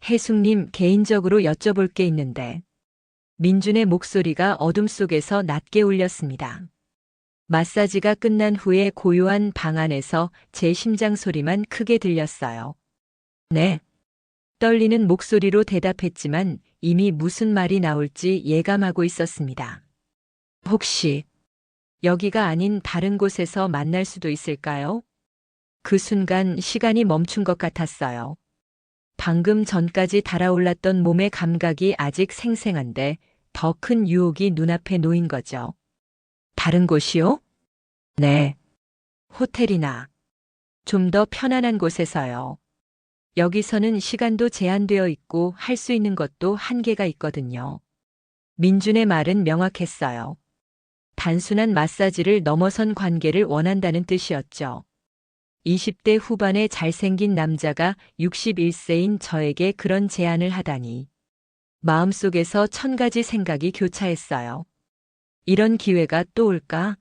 혜숙님, 개인적으로 여쭤볼 게 있는데. 민준의 목소리가 어둠 속에서 낮게 울렸습니다. 마사지가 끝난 후에 고요한 방 안에서 제 심장 소리만 크게 들렸어요. 네. 떨리는 목소리로 대답했지만 이미 무슨 말이 나올지 예감하고 있었습니다. 혹시 여기가 아닌 다른 곳에서 만날 수도 있을까요? 그 순간 시간이 멈춘 것 같았어요. 방금 전까지 달아올랐던 몸의 감각이 아직 생생한데 더 큰 유혹이 눈앞에 놓인 거죠. 다른 곳이요? 네. 호텔이나 좀 더 편안한 곳에서요. 여기서는 시간도 제한되어 있고 할 수 있는 것도 한계가 있거든요. 민준의 말은 명확했어요. 단순한 마사지를 넘어선 관계를 원한다는 뜻이었죠. 20대 후반의 잘생긴 남자가 61세인 저에게 그런 제안을 하다니. 마음속에서 1000가지 생각이 교차했어요. 이런 기회가 또 올까?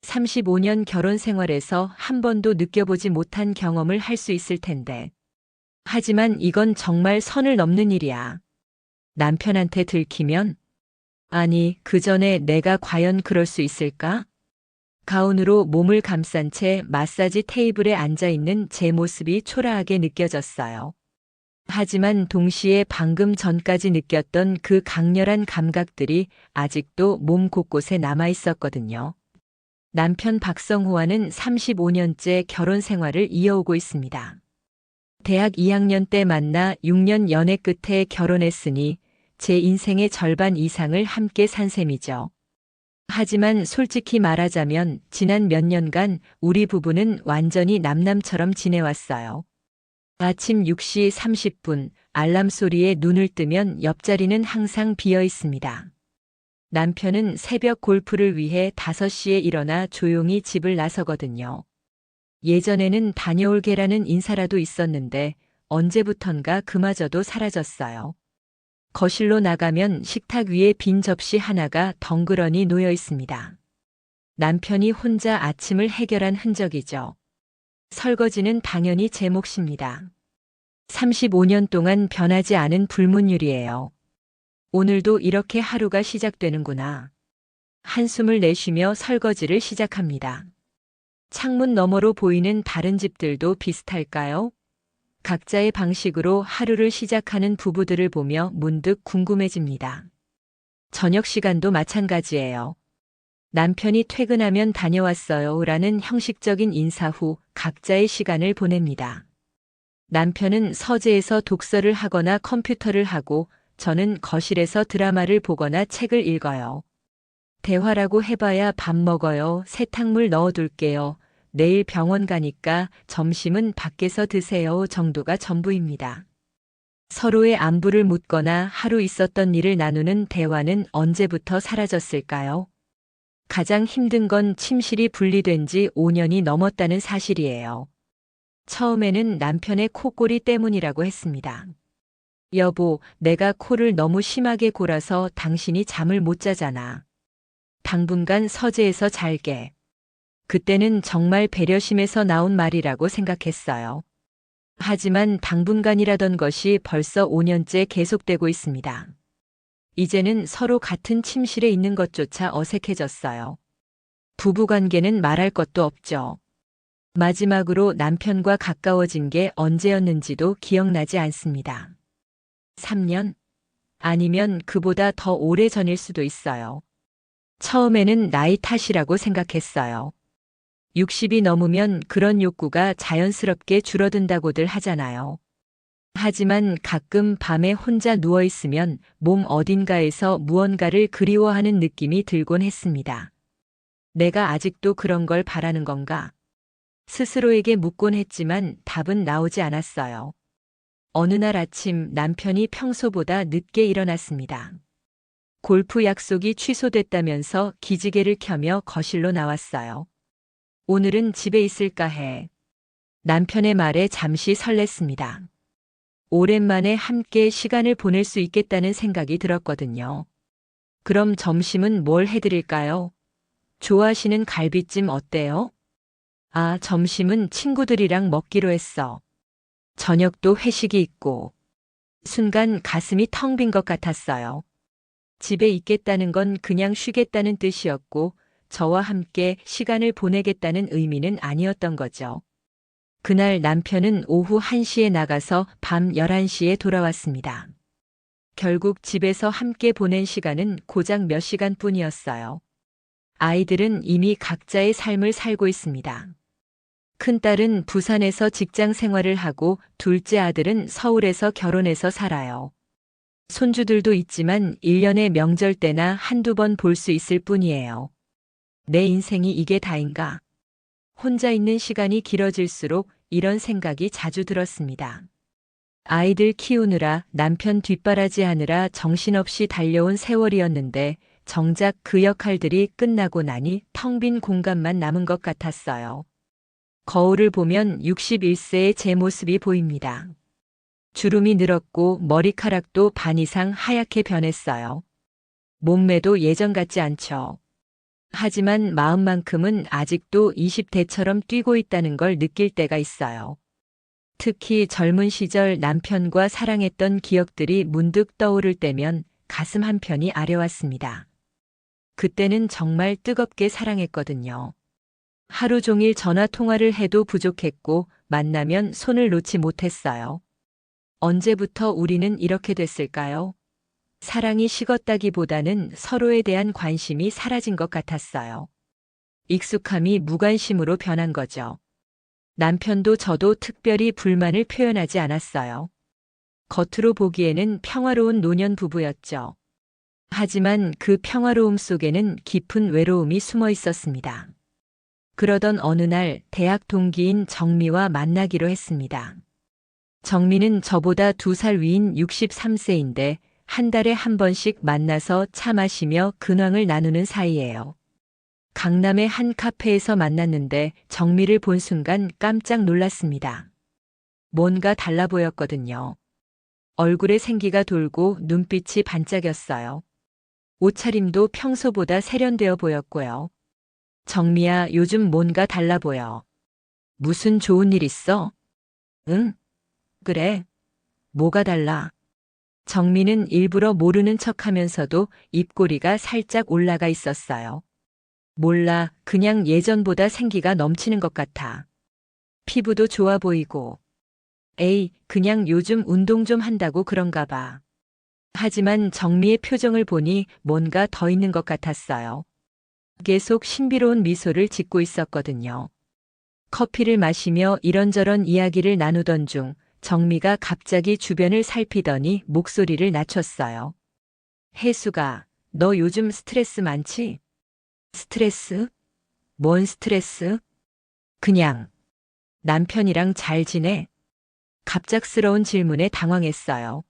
35년 결혼 생활에서 한 번도 느껴보지 못한 경험을 할 수 있을 텐데. 하지만 이건 정말 선을 넘는 일이야. 남편한테 들키면? 아니, 그 전에 내가 과연 그럴 수 있을까? 가운으로 몸을 감싼 채 마사지 테이블에 앉아 있는 제 모습이 초라하게 느껴졌어요. 하지만 동시에 방금 전까지 느꼈던 그 강렬한 감각들이 아직도 몸 곳곳에 남아 있었거든요. 남편 박성호와는 35년째 결혼 생활을 이어오고 있습니다. 대학 2학년 때 만나 6년 연애 끝에 결혼했으니 제 인생의 절반 이상을 함께 산 셈이죠. 하지만 솔직히 말하자면 지난 몇 년간 우리 부부는 완전히 남남처럼 지내왔어요. 아침 6시 30분 알람 소리에 눈을 뜨면 옆자리는 항상 비어 있습니다. 남편은 새벽 골프를 위해 5시에 일어나 조용히 집을 나서거든요. 예전에는 다녀올게라는 인사라도 있었는데 언제부턴가 그마저도 사라졌어요. 거실로 나가면 식탁 위에 빈 접시 하나가 덩그러니 놓여 있습니다. 남편이 혼자 아침을 해결한 흔적이죠. 설거지는 당연히 제 몫입니다. 35년 동안 변하지 않은 불문율이에요. 오늘도 이렇게 하루가 시작되는구나. 한숨을 내쉬며 설거지를 시작합니다. 창문 너머로 보이는 다른 집들도 비슷할까요? 각자의 방식으로 하루를 시작하는 부부들을 보며 문득 궁금해집니다. 저녁 시간도 마찬가지예요. 남편이 퇴근하면 다녀왔어요 라는 형식적인 인사 후 각자의 시간을 보냅니다. 남편은 서재에서 독서를 하거나 컴퓨터를 하고 저는 거실에서 드라마를 보거나 책을 읽어요. 대화라고 해봐야 밥 먹어요. 세탁물 넣어둘게요. 내일 병원 가니까 점심은 밖에서 드세요 정도가 전부입니다. 서로의 안부를 묻거나 하루 있었던 일을 나누는 대화는 언제부터 사라졌을까요? 가장 힘든 건 침실이 분리된 지 5년이 넘었다는 사실이에요. 처음에는 남편의 코골이 때문이라고 했습니다. 여보, 내가 코를 너무 심하게 골아서 당신이 잠을 못 자잖아. 당분간 서재에서 잘게. 그때는 정말 배려심에서 나온 말이라고 생각했어요. 하지만 당분간이라던 것이 벌써 5년째 계속되고 있습니다. 이제는 서로 같은 침실에 있는 것조차 어색해졌어요. 부부관계는 말할 것도 없죠. 마지막으로 남편과 가까워진 게 언제였는지도 기억나지 않습니다. 3년? 아니면 그보다 더 오래 전일 수도 있어요. 처음에는 나이 탓이라고 생각했어요. 60이 넘으면 그런 욕구가 자연스럽게 줄어든다고들 하잖아요. 하지만 가끔 밤에 혼자 누워있으면 몸 어딘가에서 무언가를 그리워하는 느낌이 들곤 했습니다. 내가 아직도 그런 걸 바라는 건가? 스스로에게 묻곤 했지만 답은 나오지 않았어요. 어느 날 아침 남편이 평소보다 늦게 일어났습니다. 골프 약속이 취소됐다면서 기지개를 켜며 거실로 나왔어요. 오늘은 집에 있을까 해. 남편의 말에 잠시 설렜습니다. 오랜만에 함께 시간을 보낼 수 있겠다는 생각이 들었거든요. 그럼 점심은 뭘 해드릴까요? 좋아하시는 갈비찜 어때요? 아, 점심은 친구들이랑 먹기로 했어. 저녁도 회식이 있고. 순간 가슴이 텅 빈 것 같았어요. 집에 있겠다는 건 그냥 쉬겠다는 뜻이었고, 저와 함께 시간을 보내겠다는 의미는 아니었던 거죠. 그날 남편은 오후 1시에 나가서 밤 11시에 돌아왔습니다. 결국 집에서 함께 보낸 시간은 고작 몇 시간뿐이었어요. 아이들은 이미 각자의 삶을 살고 있습니다. 큰딸은 부산에서 직장 생활을 하고 둘째 아들은 서울에서 결혼해서 살아요. 손주들도 있지만 1년에 명절 때나 한두 번 볼 수 있을 뿐이에요. 내 인생이 이게 다인가? 혼자 있는 시간이 길어질수록 이런 생각이 자주 들었습니다. 아이들 키우느라 남편 뒷바라지하느라 정신없이 달려온 세월이었는데 정작 그 역할들이 끝나고 나니 텅 빈 공간만 남은 것 같았어요. 거울을 보면 61세의 제 모습이 보입니다. 주름이 늘었고 머리카락도 반 이상 하얗게 변했어요. 몸매도 예전 같지 않죠. 하지만 마음만큼은 아직도 20대처럼 뛰고 있다는 걸 느낄 때가 있어요. 특히 젊은 시절 남편과 사랑했던 기억들이 문득 떠오를 때면 가슴 한편이 아려왔습니다. 그때는 정말 뜨겁게 사랑했거든요. 하루 종일 전화 통화를 해도 부족했고 만나면 손을 놓지 못했어요. 언제부터 우리는 이렇게 됐을까요? 사랑이 식었다기보다는 서로에 대한 관심이 사라진 것 같았어요. 익숙함이 무관심으로 변한 거죠. 남편도 저도 특별히 불만을 표현하지 않았어요. 겉으로 보기에는 평화로운 노년 부부였죠. 하지만 그 평화로움 속에는 깊은 외로움이 숨어 있었습니다. 그러던 어느 날 대학 동기인 정미와 만나기로 했습니다. 정미는 저보다 2살 위인 63세인데 한 달에 한 번씩 만나서 차 마시며 근황을 나누는 사이예요. 강남의 한 카페에서 만났는데 정미를 본 순간 깜짝 놀랐습니다. 뭔가 달라 보였거든요. 얼굴에 생기가 돌고 눈빛이 반짝였어요. 옷차림도 평소보다 세련되어 보였고요. 정미야, 요즘 뭔가 달라 보여. 무슨 좋은 일 있어? 응? 그래. 뭐가 달라? 정미는 일부러 모르는 척하면서도 입꼬리가 살짝 올라가 있었어요. 몰라, 그냥 예전보다 생기가 넘치는 것 같아. 피부도 좋아 보이고. 에이, 그냥 요즘 운동 좀 한다고 그런가 봐. 하지만 정미의 표정을 보니 뭔가 더 있는 것 같았어요. 계속 신비로운 미소를 짓고 있었거든요. 커피를 마시며 이런저런 이야기를 나누던 중 정미가 갑자기 주변을 살피더니 목소리를 낮췄어요. 혜수가, 너 요즘 스트레스 많지? 스트레스? 뭔 스트레스? 그냥 남편이랑 잘 지내? 갑작스러운 질문에 당황했어요.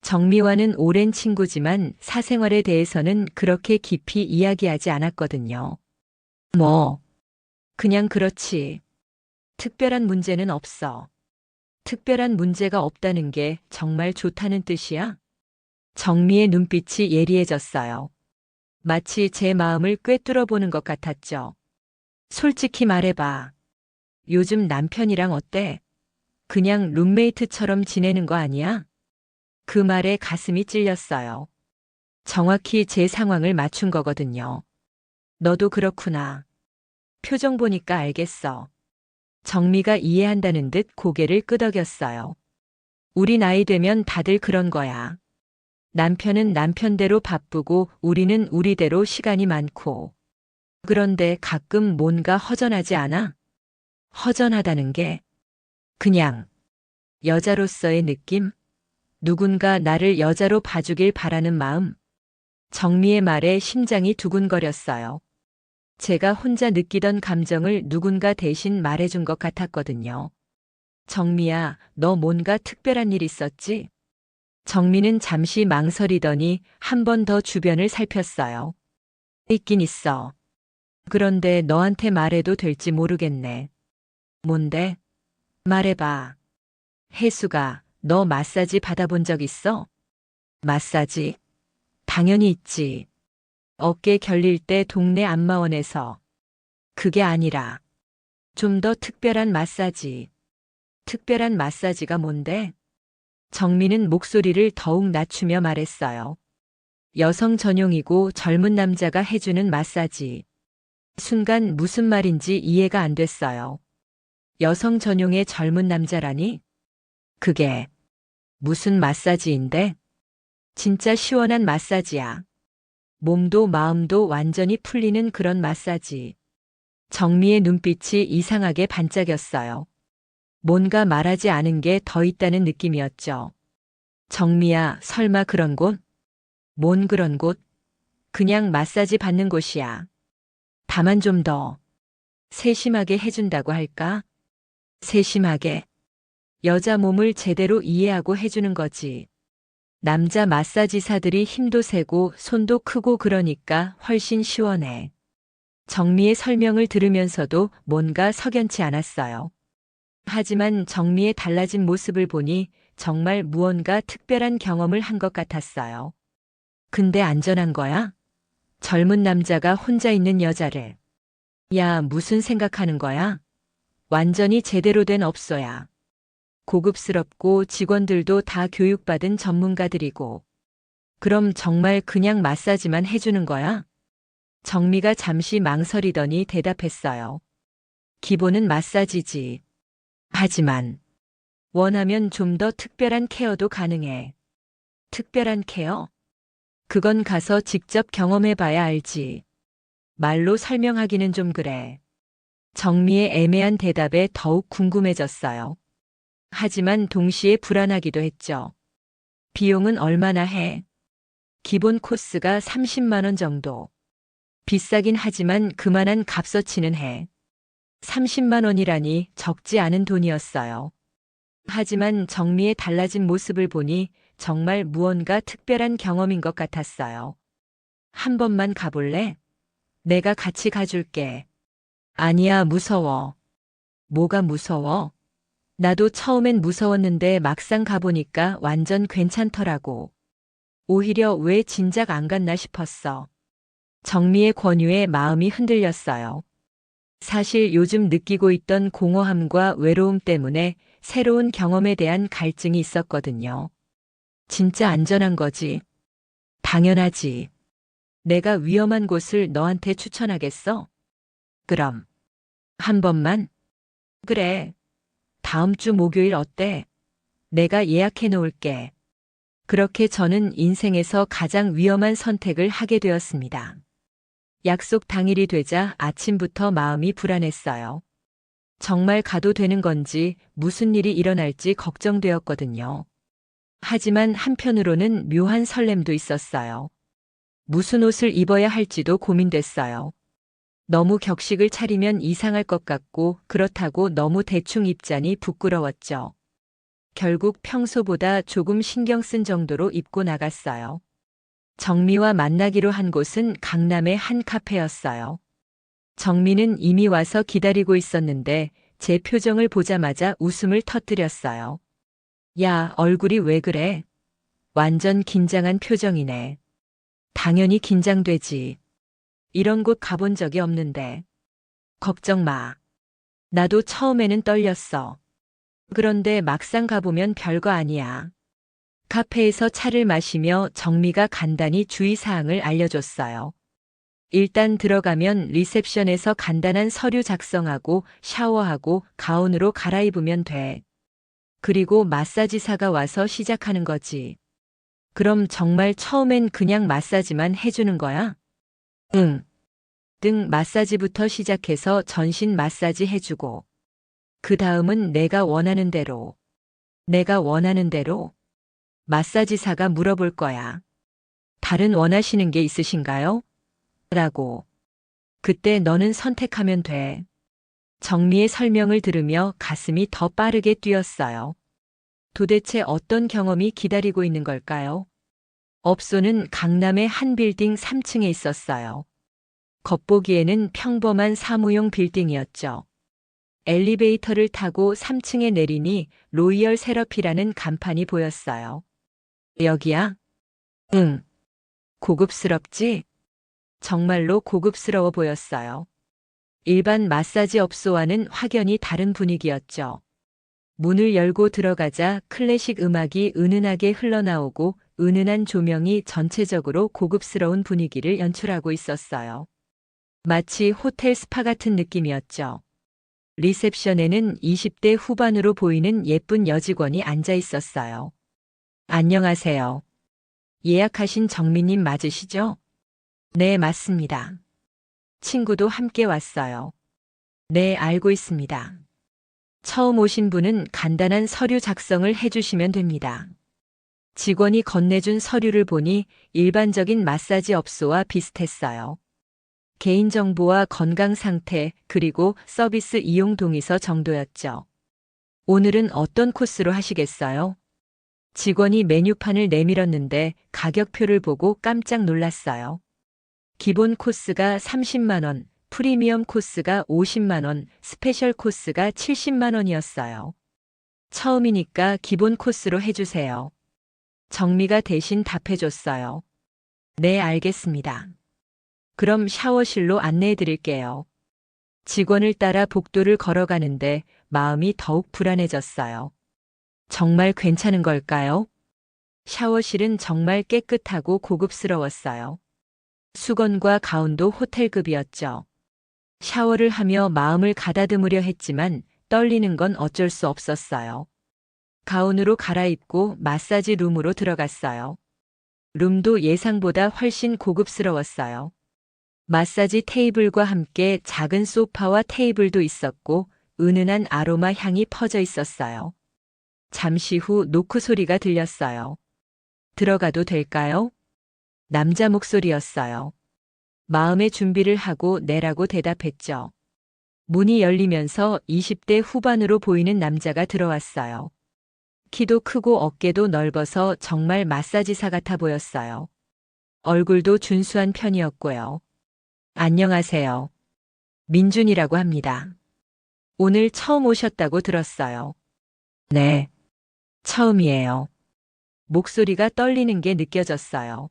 정미와는 오랜 친구지만 사생활에 대해서는 그렇게 깊이 이야기하지 않았거든요. 뭐, 그냥 그렇지. 특별한 문제는 없어. 특별한 문제가 없다는 게 정말 좋다는 뜻이야? 정미의 눈빛이 예리해졌어요. 마치 제 마음을 꿰뚫어 보는 것 같았죠. 솔직히 말해봐. 요즘 남편이랑 어때? 그냥 룸메이트처럼 지내는 거 아니야? 그 말에 가슴이 찔렸어요. 정확히 제 상황을 맞춘 거거든요. 너도 그렇구나. 표정 보니까 알겠어. 정미가 이해한다는 듯 고개를 끄덕였어요. 우리 나이 되면 다들 그런 거야. 남편은 남편대로 바쁘고 우리는 우리대로 시간이 많고. 그런데 가끔 뭔가 허전하지 않아? 허전하다는 게 그냥 여자로서의 느낌? 누군가 나를 여자로 봐주길 바라는 마음. 정미의 말에 심장이 두근거렸어요. 제가 혼자 느끼던 감정을 누군가 대신 말해준 것 같았거든요. 정미야, 너 뭔가 특별한 일 있었지? 정미는 잠시 망설이더니 한 번 더 주변을 살폈어요. 있긴 있어. 그런데 너한테 말해도 될지 모르겠네. 뭔데? 말해봐. 혜수가, 너 마사지 받아본 적 있어? 마사지? 당연히 있지. 어깨 결릴 때 동네 안마원에서. 그게 아니라 좀 더 특별한 마사지. 특별한 마사지가 뭔데? 정미는 목소리를 더욱 낮추며 말했어요. 여성 전용이고 젊은 남자가 해주는 마사지. 순간 무슨 말인지 이해가 안 됐어요. 여성 전용의 젊은 남자라니? 그게 무슨 마사지인데? 진짜 시원한 마사지야. 몸도 마음도 완전히 풀리는 그런 마사지. 정미의 눈빛이 이상하게 반짝였어요. 뭔가 말하지 않은 게 더 있다는 느낌이었죠. 정미야, 설마 그런 곳? 뭔 그런 곳? 그냥 마사지 받는 곳이야. 다만 좀 더 세심하게 해준다고 할까? 세심하게. 여자 몸을 제대로 이해하고 해주는 거지. 남자 마사지사들이 힘도 세고 손도 크고 그러니까 훨씬 시원해. 정미의 설명을 들으면서도 뭔가 석연치 않았어요. 하지만 정미의 달라진 모습을 보니 정말 무언가 특별한 경험을 한 것 같았어요. 근데 안전한 거야? 젊은 남자가 혼자 있는 여자를. 야, 무슨 생각하는 거야? 완전히 제대로 된 업소야. 고급스럽고 직원들도 다 교육받은 전문가들이고. 그럼 정말 그냥 마사지만 해주는 거야? 정미가 잠시 망설이더니 대답했어요. 기본은 마사지지. 하지만 원하면 좀 더 특별한 케어도 가능해. 특별한 케어? 그건 가서 직접 경험해 봐야 알지. 말로 설명하기는 좀 그래. 정미의 애매한 대답에 더욱 궁금해졌어요. 하지만 동시에 불안하기도 했죠. 비용은 얼마나 해? 기본 코스가 30만 원 정도. 비싸긴 하지만 그만한 값어치는 해. 30만 원이라니 적지 않은 돈이었어요. 하지만 정미의 달라진 모습을 보니 정말 무언가 특별한 경험인 것 같았어요. 한 번만 가볼래? 내가 같이 가줄게. 아니야, 무서워. 뭐가 무서워? 나도 처음엔 무서웠는데 막상 가보니까 완전 괜찮더라고. 오히려 왜 진작 안 갔나 싶었어. 정미의 권유에 마음이 흔들렸어요. 사실 요즘 느끼고 있던 공허함과 외로움 때문에 새로운 경험에 대한 갈증이 있었거든요. 진짜 안전한 거지. 당연하지. 내가 위험한 곳을 너한테 추천하겠어? 그럼. 한 번만? 그래. 다음 주 목요일 어때? 내가 예약해 놓을게. 그렇게 저는 인생에서 가장 위험한 선택을 하게 되었습니다. 약속 당일이 되자 아침부터 마음이 불안했어요. 정말 가도 되는 건지 무슨 일이 일어날지 걱정되었거든요. 하지만 한편으로는 묘한 설렘도 있었어요. 무슨 옷을 입어야 할지도 고민됐어요. 너무 격식을 차리면 이상할 것 같고 그렇다고 너무 대충 입자니 부끄러웠죠. 결국 평소보다 조금 신경 쓴 정도로 입고 나갔어요. 정미와 만나기로 한 곳은 강남의 한 카페였어요. 정미는 이미 와서 기다리고 있었는데 제 표정을 보자마자 웃음을 터뜨렸어요. 야, 얼굴이 왜 그래? 완전 긴장한 표정이네. 당연히 긴장되지. 이런 곳 가본 적이 없는데. 걱정 마. 나도 처음에는 떨렸어. 그런데 막상 가보면 별거 아니야. 카페에서 차를 마시며 정미가 간단히 주의사항을 알려줬어요. 일단 들어가면 리셉션에서 간단한 서류 작성하고 샤워하고 가운으로 갈아입으면 돼. 그리고 마사지사가 와서 시작하는 거지. 그럼 정말 처음엔 그냥 마사지만 해주는 거야? 응. 등 마사지부터 시작해서 전신 마사지 해주고. 그 다음은 내가 원하는 대로. 내가 원하는 대로? 마사지사가 물어볼 거야. 다른 원하시는 게 있으신가요? 라고. 그때 너는 선택하면 돼. 정미의 설명을 들으며 가슴이 더 빠르게 뛰었어요. 도대체 어떤 경험이 기다리고 있는 걸까요? 업소는 강남의 한 빌딩 3층에 있었어요. 겉보기에는 평범한 사무용 빌딩이었죠. 엘리베이터를 타고 3층에 내리니 로이얼 세러피라는 간판이 보였어요. 여기야? 응. 고급스럽지? 정말로 고급스러워 보였어요. 일반 마사지 업소와는 확연히 다른 분위기였죠. 문을 열고 들어가자 클래식 음악이 은은하게 흘러나오고 은은한 조명이 전체적으로 고급스러운 분위기를 연출하고 있었어요. 마치 호텔 스파 같은 느낌이었죠. 리셉션에는 20대 후반으로 보이는 예쁜 여직원이 앉아 있었어요. 안녕하세요. 예약하신 정미님 맞으시죠? 네, 맞습니다. 친구도 함께 왔어요. 네, 알고 있습니다. 처음 오신 분은 간단한 서류 작성을 해주시면 됩니다. 직원이 건네준 서류를 보니 일반적인 마사지 업소와 비슷했어요. 개인정보와 건강 상태, 그리고 서비스 이용 동의서 정도였죠. 오늘은 어떤 코스로 하시겠어요? 직원이 메뉴판을 내밀었는데 가격표를 보고 깜짝 놀랐어요. 기본 코스가 30만 원, 프리미엄 코스가 50만 원, 스페셜 코스가 70만 원이었어요. 처음이니까 기본 코스로 해주세요. 정미가 대신 답해줬어요. 네, 알겠습니다. 그럼 샤워실로 안내해 드릴게요. 직원을 따라 복도를 걸어가는데 마음이 더욱 불안해졌어요. 정말 괜찮은 걸까요? 샤워실은 정말 깨끗하고 고급스러웠어요. 수건과 가운도 호텔급이었죠. 샤워를 하며 마음을 가다듬으려 했지만 떨리는 건 어쩔 수 없었어요. 가운으로 갈아입고 마사지 룸으로 들어갔어요. 룸도 예상보다 훨씬 고급스러웠어요. 마사지 테이블과 함께 작은 소파와 테이블도 있었고 은은한 아로마 향이 퍼져 있었어요. 잠시 후 노크 소리가 들렸어요. 들어가도 될까요? 남자 목소리였어요. 마음의 준비를 하고 내라고 대답했죠. 문이 열리면서 20대 후반으로 보이는 남자가 들어왔어요. 키도 크고 어깨도 넓어서 정말 마사지사 같아 보였어요. 얼굴도 준수한 편이었고요. 안녕하세요. 민준이라고 합니다. 오늘 처음 오셨다고 들었어요. 네, 처음이에요. 목소리가 떨리는 게 느껴졌어요.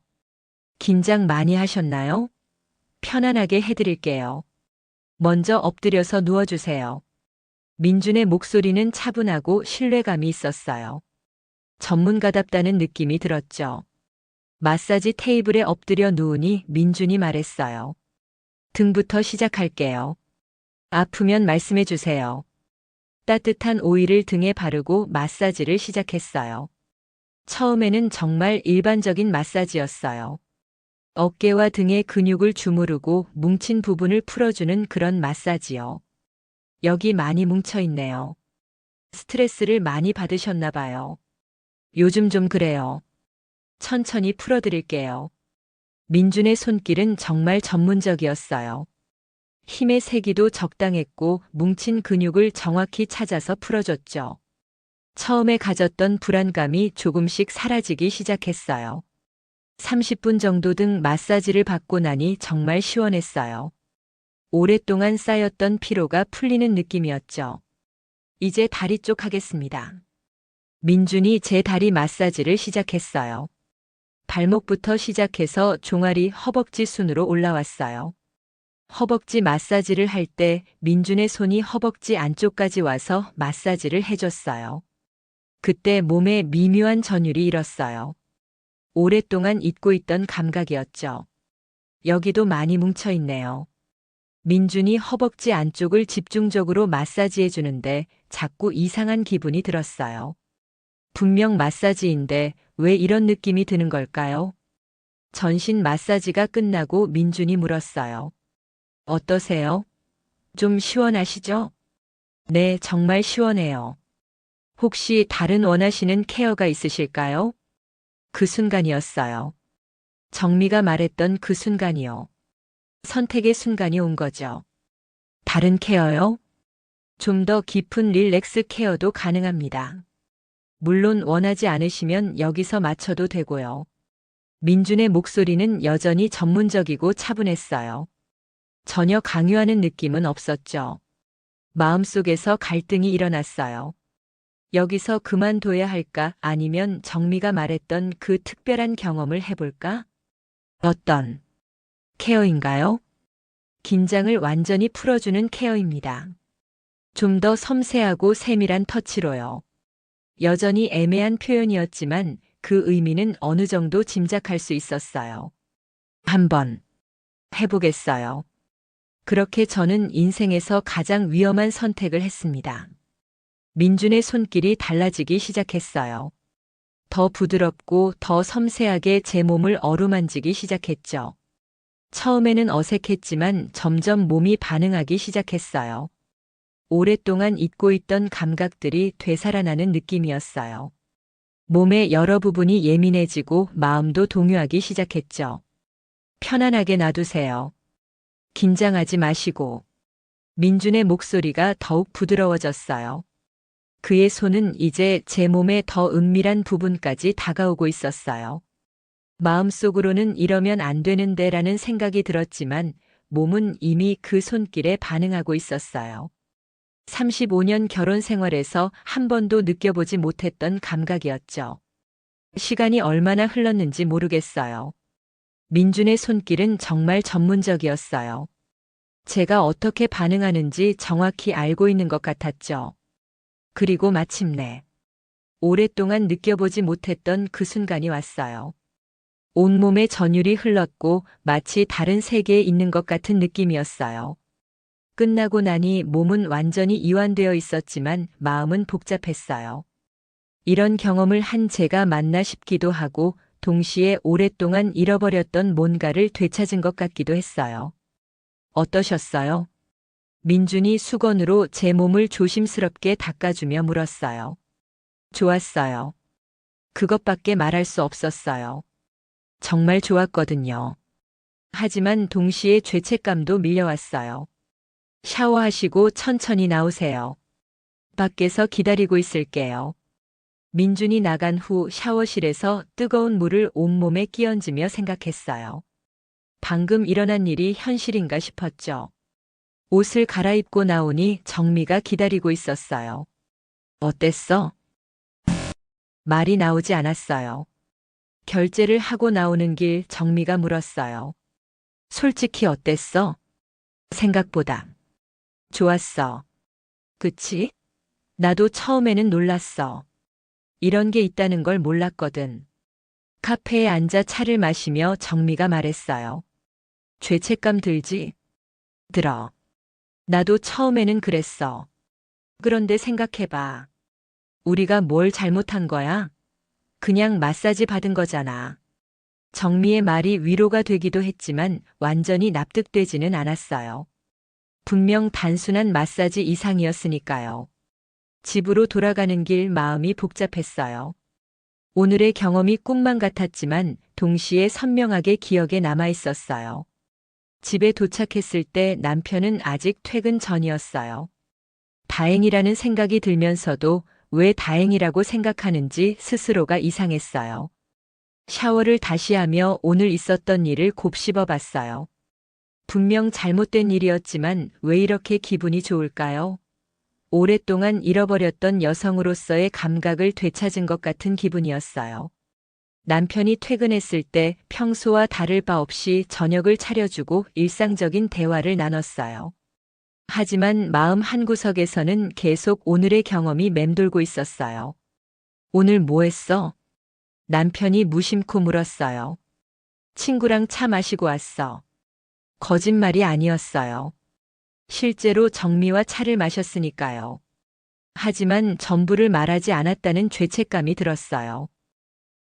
긴장 많이 하셨나요? 편안하게 해드릴게요. 먼저 엎드려서 누워주세요. 민준의 목소리는 차분하고 신뢰감이 있었어요. 전문가답다는 느낌이 들었죠. 마사지 테이블에 엎드려 누우니 민준이 말했어요. 등부터 시작할게요. 아프면 말씀해 주세요. 따뜻한 오일을 등에 바르고 마사지를 시작했어요. 처음에는 정말 일반적인 마사지였어요. 어깨와 등의 근육을 주무르고 뭉친 부분을 풀어주는 그런 마사지요. 여기 많이 뭉쳐있네요. 스트레스를 많이 받으셨나 봐요. 요즘 좀 그래요. 천천히 풀어드릴게요. 민준의 손길은 정말 전문적이었어요. 힘의 세기도 적당했고 뭉친 근육을 정확히 찾아서 풀어줬죠. 처음에 가졌던 불안감이 조금씩 사라지기 시작했어요. 30분 정도 등 마사지를 받고 나니 정말 시원했어요. 오랫동안 쌓였던 피로가 풀리는 느낌이었죠. 이제 다리 쪽 하겠습니다. 민준이 제 다리 마사지를 시작했어요. 발목부터 시작해서 종아리 허벅지 순으로 올라왔어요. 허벅지 마사지를 할 때 민준의 손이 허벅지 안쪽까지 와서 마사지를 해줬어요. 그때 몸에 미묘한 전율이 일었어요. 오랫동안 잊고 있던 감각이었죠. 여기도 많이 뭉쳐있네요. 민준이 허벅지 안쪽을 집중적으로 마사지해 주는데 자꾸 이상한 기분이 들었어요. 분명 마사지인데 왜 이런 느낌이 드는 걸까요? 전신 마사지가 끝나고 민준이 물었어요. 어떠세요? 좀 시원하시죠? 네, 정말 시원해요. 혹시 다른 원하시는 케어가 있으실까요? 그 순간이었어요. 정미가 말했던 그 순간이요. 선택의 순간이 온 거죠. 다른 케어요? 좀 더 깊은 릴렉스 케어도 가능합니다. 물론 원하지 않으시면 여기서 맞춰도 되고요. 민준의 목소리는 여전히 전문적이고 차분했어요. 전혀 강요하는 느낌은 없었죠. 마음속에서 갈등이 일어났어요. 여기서 그만둬야 할까 아니면 정미가 말했던 그 특별한 경험을 해볼까? 어떤 케어인가요? 긴장을 완전히 풀어주는 케어입니다. 좀 더 섬세하고 세밀한 터치로요. 여전히 애매한 표현이었지만 그 의미는 어느 정도 짐작할 수 있었어요. 한번 해보겠어요. 그렇게 저는 인생에서 가장 위험한 선택을 했습니다. 민준의 손길이 달라지기 시작했어요. 더 부드럽고 더 섬세하게 제 몸을 어루만지기 시작했죠. 처음에는 어색했지만 점점 몸이 반응하기 시작했어요. 오랫동안 잊고 있던 감각들이 되살아나는 느낌이었어요. 몸의 여러 부분이 예민해지고 마음도 동요하기 시작했죠. 편안하게 놔두세요. 긴장하지 마시고. 민준의 목소리가 더욱 부드러워졌어요. 그의 손은 이제 제 몸의 더 은밀한 부분까지 다가오고 있었어요. 마음속으로는 이러면 안 되는데라는 생각이 들었지만 몸은 이미 그 손길에 반응하고 있었어요. 35년 결혼 생활에서 한 번도 느껴보지 못했던 감각이었죠. 시간이 얼마나 흘렀는지 모르겠어요. 민준의 손길은 정말 전문적이었어요. 제가 어떻게 반응하는지 정확히 알고 있는 것 같았죠. 그리고 마침내 오랫동안 느껴보지 못했던 그 순간이 왔어요. 온몸에 전율이 흘렀고 마치 다른 세계에 있는 것 같은 느낌이었어요. 끝나고 나니 몸은 완전히 이완되어 있었지만 마음은 복잡했어요. 이런 경험을 한 제가 맞나 싶기도 하고 동시에 오랫동안 잃어버렸던 뭔가를 되찾은 것 같기도 했어요. 어떠셨어요? 민준이 수건으로 제 몸을 조심스럽게 닦아주며 물었어요. 좋았어요. 그것밖에 말할 수 없었어요. 정말 좋았거든요. 하지만 동시에 죄책감도 밀려왔어요. 샤워하시고 천천히 나오세요. 밖에서 기다리고 있을게요. 민준이 나간 후 샤워실에서 뜨거운 물을 온몸에 끼얹으며 생각했어요. 방금 일어난 일이 현실인가 싶었죠. 옷을 갈아입고 나오니 정미가 기다리고 있었어요. 어땠어? 말이 나오지 않았어요. 결제를 하고 나오는 길 정미가 물었어요. 솔직히 어땠어? 생각보다. 좋았어. 그치? 나도 처음에는 놀랐어. 이런 게 있다는 걸 몰랐거든. 카페에 앉아 차를 마시며 정미가 말했어요. 죄책감 들지? 들어. 나도 처음에는 그랬어. 그런데 생각해봐. 우리가 뭘 잘못한 거야? 그냥 마사지 받은 거잖아. 정미의 말이 위로가 되기도 했지만 완전히 납득되지는 않았어요. 분명 단순한 마사지 이상이었으니까요. 집으로 돌아가는 길 마음이 복잡했어요. 오늘의 경험이 꿈만 같았지만 동시에 선명하게 기억에 남아 있었어요. 집에 도착했을 때 남편은 아직 퇴근 전이었어요. 다행이라는 생각이 들면서도 왜 다행이라고 생각하는지 스스로가 이상했어요. 샤워를 다시 하며 오늘 있었던 일을 곱씹어 봤어요. 분명 잘못된 일이었지만 왜 이렇게 기분이 좋을까요? 오랫동안 잃어버렸던 여성으로서의 감각을 되찾은 것 같은 기분이었어요. 남편이 퇴근했을 때 평소와 다를 바 없이 저녁을 차려주고 일상적인 대화를 나눴어요. 하지만 마음 한구석에서는 계속 오늘의 경험이 맴돌고 있었어요. 오늘 뭐 했어? 남편이 무심코 물었어요. 친구랑 차 마시고 왔어. 거짓말이 아니었어요. 실제로 정미와 차를 마셨으니까요. 하지만 전부를 말하지 않았다는 죄책감이 들었어요.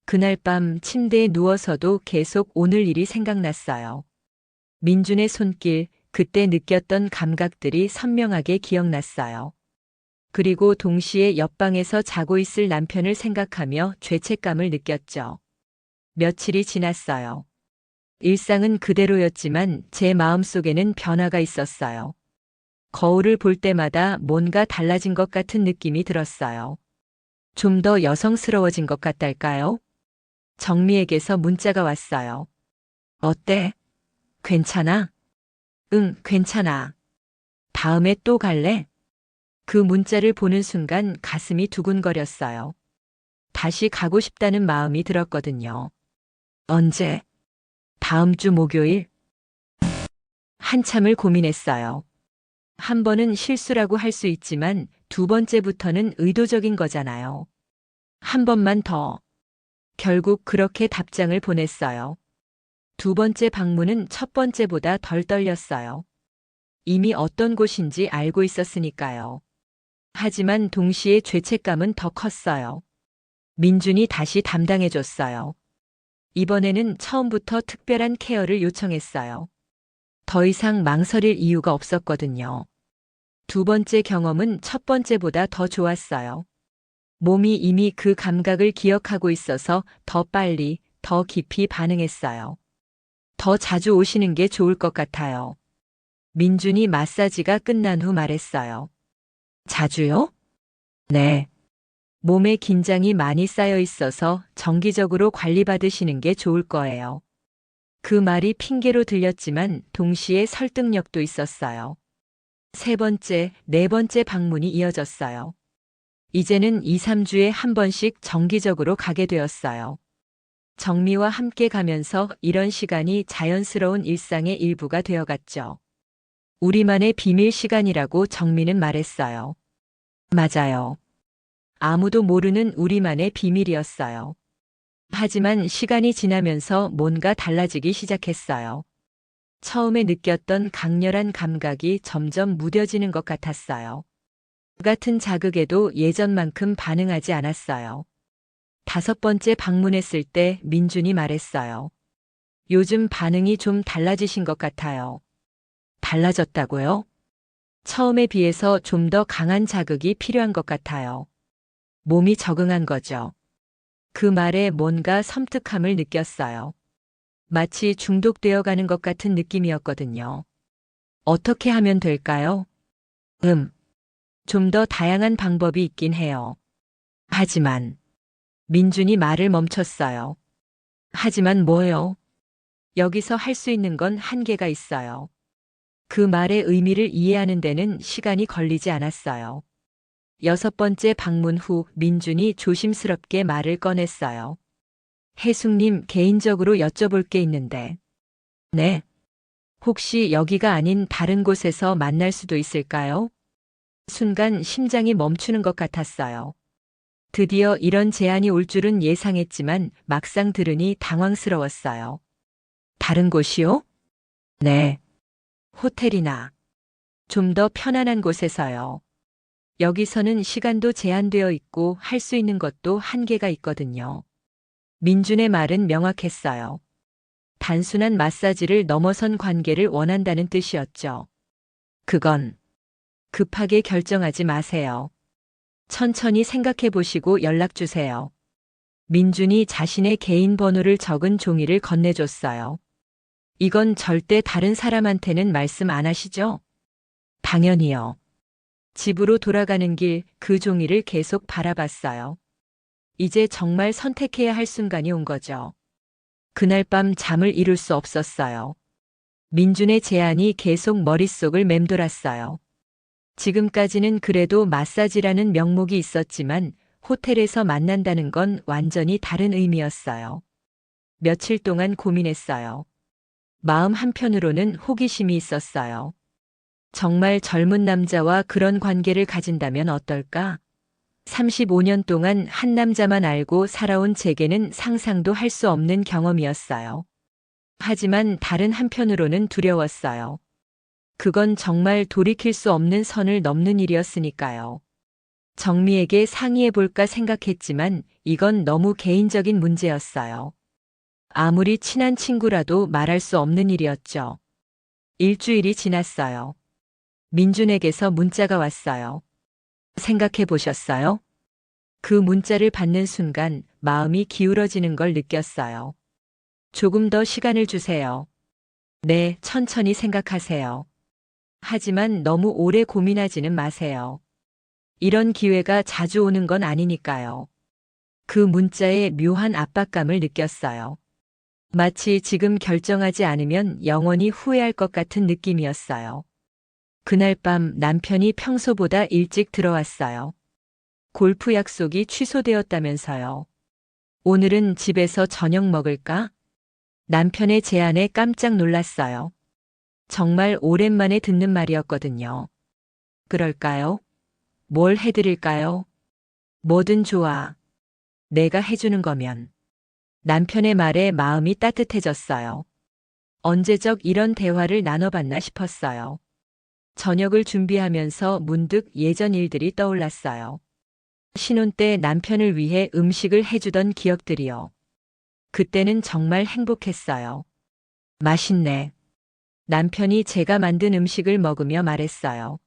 그날 밤 침대에 누워서도 계속 오늘 일이 생각났어요. 민준의 손길, 그때 느꼈던 감각들이 선명하게 기억났어요. 그리고 동시에 옆방에서 자고 있을 남편을 생각하며 죄책감을 느꼈죠. 며칠이 지났어요. 일상은 그대로였지만 제 마음속에는 변화가 있었어요. 거울을 볼 때마다 뭔가 달라진 것 같은 느낌이 들었어요. 좀 더 여성스러워진 것 같달까요? 정미에게서 문자가 왔어요. 어때? 괜찮아? 응, 괜찮아. 다음에 또 갈래? 그 문자를 보는 순간 가슴이 두근거렸어요. 다시 가고 싶다는 마음이 들었거든요. 언제? 다음 주 목요일? 한참을 고민했어요. 한 번은 실수라고 할 수 있지만 두 번째부터는 의도적인 거잖아요. 한 번만 더. 결국 그렇게 답장을 보냈어요. 두 번째 방문은 첫 번째보다 덜 떨렸어요. 이미 어떤 곳인지 알고 있었으니까요. 하지만 동시에 죄책감은 더 컸어요. 민준이 다시 담당해줬어요. 이번에는 처음부터 특별한 케어를 요청했어요. 더 이상 망설일 이유가 없었거든요. 두 번째 경험은 첫 번째보다 더 좋았어요. 몸이 이미 그 감각을 기억하고 있어서 더 빨리, 더 깊이 반응했어요. 더 자주 오시는 게 좋을 것 같아요. 민준이 마사지가 끝난 후 말했어요. 자주요? 네. 몸에 긴장이 많이 쌓여 있어서 정기적으로 관리받으시는 게 좋을 거예요. 그 말이 핑계로 들렸지만 동시에 설득력도 있었어요. 세 번째, 네 번째 방문이 이어졌어요. 이제는 2, 3주에 한 번씩 정기적으로 가게 되었어요. 정미와 함께 가면서 이런 시간이 자연스러운 일상의 일부가 되어갔죠. 우리만의 비밀 시간이라고 정미는 말했어요. 맞아요. 아무도 모르는 우리만의 비밀이었어요. 하지만 시간이 지나면서 뭔가 달라지기 시작했어요. 처음에 느꼈던 강렬한 감각이 점점 무뎌지는 것 같았어요. 같은 자극에도 예전만큼 반응하지 않았어요. 다섯 번째 방문했을 때 민준이 말했어요. 요즘 반응이 좀 달라지신 것 같아요. 달라졌다고요? 처음에 비해서 좀 더 강한 자극이 필요한 것 같아요. 몸이 적응한 거죠. 그 말에 뭔가 섬뜩함을 느꼈어요. 마치 중독되어 가는 것 같은 느낌이었거든요. 어떻게 하면 될까요? 좀 더 다양한 방법이 있긴 해요. 하지만, 민준이 말을 멈췄어요. 하지만 뭐요? 여기서 할 수 있는 건 한계가 있어요. 그 말의 의미를 이해하는 데는 시간이 걸리지 않았어요. 여섯 번째 방문 후 민준이 조심스럽게 말을 꺼냈어요. 혜숙님, 개인적으로 여쭤볼 게 있는데. 네. 혹시 여기가 아닌 다른 곳에서 만날 수도 있을까요? 순간 심장이 멈추는 것 같았어요. 드디어 이런 제안이 올 줄은 예상했지만 막상 들으니 당황스러웠어요. 다른 곳이요? 네. 호텔이나 좀 더 편안한 곳에서요. 여기서는 시간도 제한되어 있고 할 수 있는 것도 한계가 있거든요. 민준의 말은 명확했어요. 단순한 마사지를 넘어선 관계를 원한다는 뜻이었죠. 그건 급하게 결정하지 마세요. 천천히 생각해 보시고 연락 주세요. 민준이 자신의 개인 번호를 적은 종이를 건네줬어요. 이건 절대 다른 사람한테는 말씀 안 하시죠? 당연히요. 집으로 돌아가는 길 그 종이를 계속 바라봤어요. 이제 정말 선택해야 할 순간이 온 거죠. 그날 밤 잠을 이룰 수 없었어요. 민준의 제안이 계속 머릿속을 맴돌았어요. 지금까지는 그래도 마사지라는 명목이 있었지만 호텔에서 만난다는 건 완전히 다른 의미였어요. 며칠 동안 고민했어요. 마음 한편으로는 호기심이 있었어요. 정말 젊은 남자와 그런 관계를 가진다면 어떨까? 35년 동안 한 남자만 알고 살아온 제게는 상상도 할 수 없는 경험이었어요. 하지만 다른 한편으로는 두려웠어요. 그건 정말 돌이킬 수 없는 선을 넘는 일이었으니까요. 정미에게 상의해볼까 생각했지만 이건 너무 개인적인 문제였어요. 아무리 친한 친구라도 말할 수 없는 일이었죠. 일주일이 지났어요. 민준에게서 문자가 왔어요. 생각해 보셨어요? 그 문자를 받는 순간 마음이 기울어지는 걸 느꼈어요. 조금 더 시간을 주세요. 네, 천천히 생각하세요. 하지만 너무 오래 고민하지는 마세요. 이런 기회가 자주 오는 건 아니니까요. 그 문자에 묘한 압박감을 느꼈어요. 마치 지금 결정하지 않으면 영원히 후회할 것 같은 느낌이었어요. 그날 밤 남편이 평소보다 일찍 들어왔어요. 골프 약속이 취소되었다면서요. 오늘은 집에서 저녁 먹을까? 남편의 제안에 깜짝 놀랐어요. 정말 오랜만에 듣는 말이었거든요. 그럴까요? 뭘 해드릴까요? 뭐든 좋아. 내가 해주는 거면. 남편의 말에 마음이 따뜻해졌어요. 언제적 이런 대화를 나눠봤나 싶었어요. 저녁을 준비하면서 문득 예전 일들이 떠올랐어요. 신혼 때 남편을 위해 음식을 해주던 기억들이요. 그때는 정말 행복했어요. 맛있네. 남편이 제가 만든 음식을 먹으며 말했어요.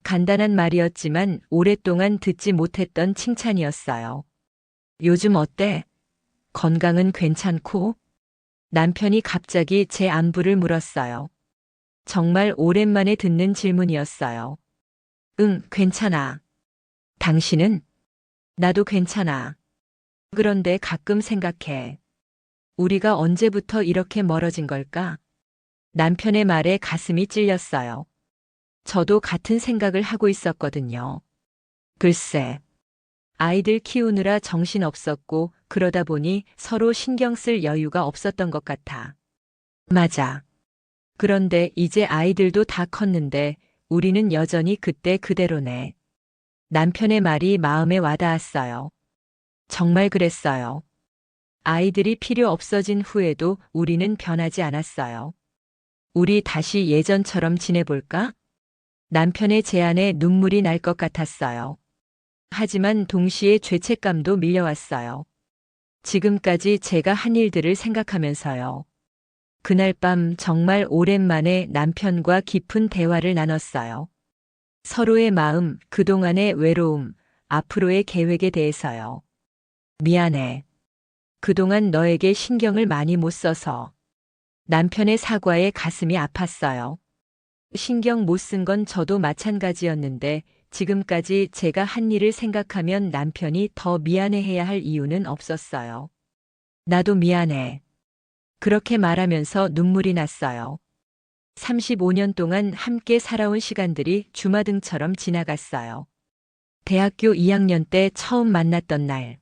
간단한 말이었지만 오랫동안 듣지 못했던 칭찬이었어요. 요즘 어때? 건강은 괜찮고? 남편이 갑자기 제 안부를 물었어요. 정말 오랜만에 듣는 질문이었어요. 응, 괜찮아. 당신은? 나도 괜찮아. 그런데 가끔 생각해. 우리가 언제부터 이렇게 멀어진 걸까? 남편의 말에 가슴이 찔렸어요. 저도 같은 생각을 하고 있었거든요. 글쎄, 아이들 키우느라 정신 없었고 그러다 보니 서로 신경 쓸 여유가 없었던 것 같아. 맞아. 그런데 이제 아이들도 다 컸는데 우리는 여전히 그때 그대로네. 남편의 말이 마음에 와닿았어요. 정말 그랬어요. 아이들이 필요 없어진 후에도 우리는 변하지 않았어요. 우리 다시 예전처럼 지내볼까? 남편의 제안에 눈물이 날 것 같았어요. 하지만 동시에 죄책감도 밀려왔어요. 지금까지 제가 한 일들을 생각하면서요. 그날 밤 정말 오랜만에 남편과 깊은 대화를 나눴어요. 서로의 마음, 그동안의 외로움, 앞으로의 계획에 대해서요. 미안해. 그동안 너에게 신경을 많이 못 써서. 남편의 사과에 가슴이 아팠어요. 신경 못 쓴 건 저도 마찬가지였는데 지금까지 제가 한 일을 생각하면 남편이 더 미안해해야 할 이유는 없었어요. 나도 미안해. 그렇게 말하면서 눈물이 났어요. 35년 동안 함께 살아온 시간들이 주마등처럼 지나갔어요. 대학교 2학년 때 처음 만났던 날.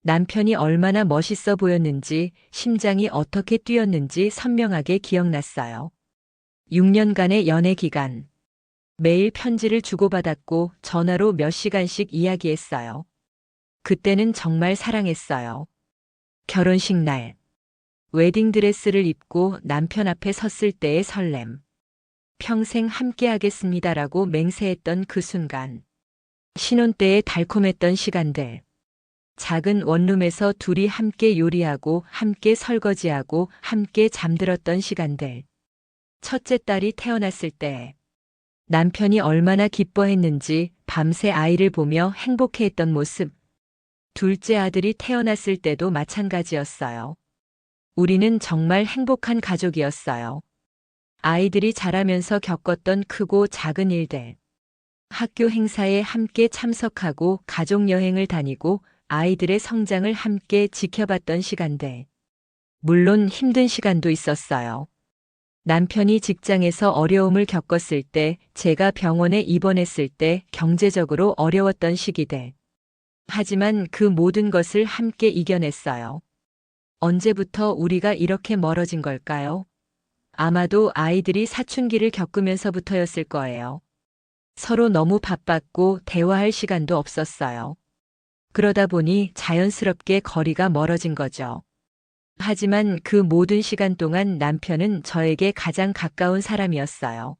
남편이 얼마나 멋있어 보였는지, 심장이 어떻게 뛰었는지 선명하게 기억났어요. 6년간의 연애 기간. 매일 편지를 주고받았고 전화로 몇 시간씩 이야기했어요. 그때는 정말 사랑했어요. 결혼식 날. 웨딩드레스를 입고 남편 앞에 섰을 때의 설렘. 평생 함께 하겠습니다라고 맹세했던 그 순간. 신혼 때의 달콤했던 시간들. 작은 원룸에서 둘이 함께 요리하고 함께 설거지하고 함께 잠들었던 시간들. 첫째 딸이 태어났을 때 남편이 얼마나 기뻐했는지 밤새 아이를 보며 행복해했던 모습. 둘째 아들이 태어났을 때도 마찬가지였어요. 우리는 정말 행복한 가족이었어요. 아이들이 자라면서 겪었던 크고 작은 일들. 학교 행사에 함께 참석하고 가족 여행을 다니고 아이들의 성장을 함께 지켜봤던 시간들. 물론 힘든 시간도 있었어요. 남편이 직장에서 어려움을 겪었을 때, 제가 병원에 입원했을 때 경제적으로 어려웠던 시기들. 하지만 그 모든 것을 함께 이겨냈어요. 언제부터 우리가 이렇게 멀어진 걸까요? 아마도 아이들이 사춘기를 겪으면서부터였을 거예요. 서로 너무 바빴고 대화할 시간도 없었어요. 그러다 보니 자연스럽게 거리가 멀어진 거죠. 하지만 그 모든 시간 동안 남편은 저에게 가장 가까운 사람이었어요.